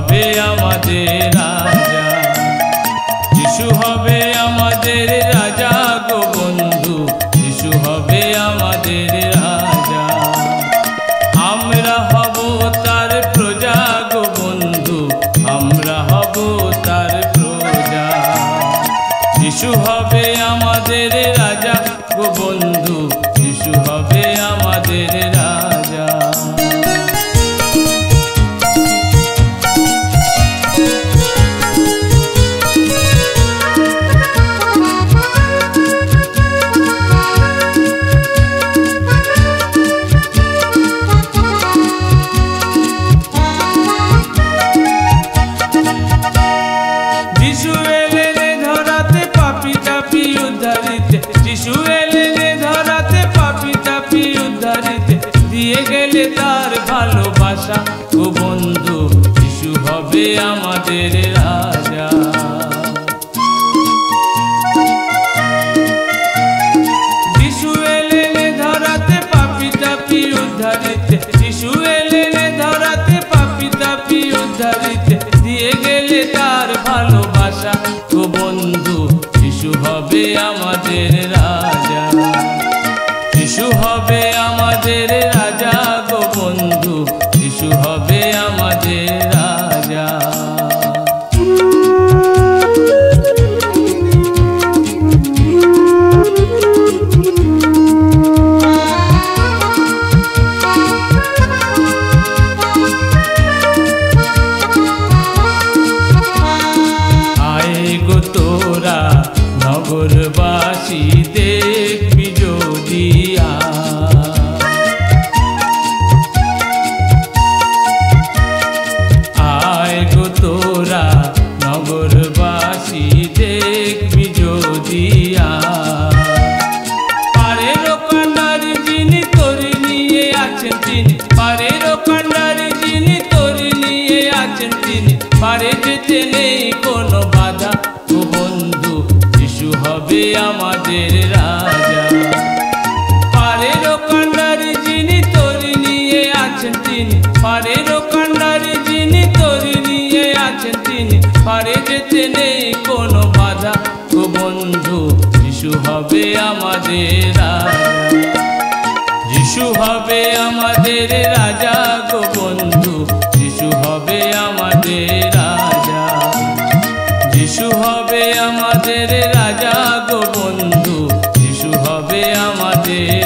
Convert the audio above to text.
হবে আমাদের রাজা, যিশু হবে আমাদের রাজা গো বন্ধু, যিশু হবে আমাদের রাজা। আমরা হব তার প্রজা গো বন্ধু, আমরা হব তার প্রজা। যিশু হবে আমাদের রাজা গো বন্ধু, যিশু হবে আমাদের রাজা। যিশু এলেন ধরাতে পাপী তাপী উদ্ধারিতে, যিশু এলেন ধরাতে পাপী তাপী উদ্ধারিতে, দিয়ে গেলে তার ভালোবাসা গো বন্ধু, যিশু হবে আমাদের রাজা। যিশু এলেন ধরাতে পাপী তাপী উদ্ধারিতে, যিশু এলেন ধরাতে পাপী তাপী উদ্ধারিতে, দিয়ে গেলে তার ভালোবাসা গো বন্ধু, যিশু হবে আমাদের রাজা। যিশু হবে আমাদের রাজা গো বন্ধু, যিশু হবে আমাদের রাজা। তোরা নগরবাসী দেখবি যদি আয় গো তোরা নগরবাসী দেখবি যদি পারের কান্ডার যিনি তোরে নিয়ে আছেন তিনি, পারের কান্ডার যিনি তোরে নিয়ে আছেন তিনি, পারে যেতে নেই কোনো বাধা গো বন্ধু, যিশু হবে আমাদের রাজা। পারের কান্ডার যিনি তোরে নিয়ে আছেন তিনি, পারের কান্ডার যিনি তোরে নিয়ে আছেন তিনি, পারে যেতে নেই কোনো বাধা গো বন্ধু, যিশু হবে আমাদের রাজা। যিশু হবে আমাদের রাজা গো বন্ধু, যিশু হবে আমাদের রাজা। যিশু হবে আমাদের রাজা গো বন্ধু, যিশু হবে আমাদের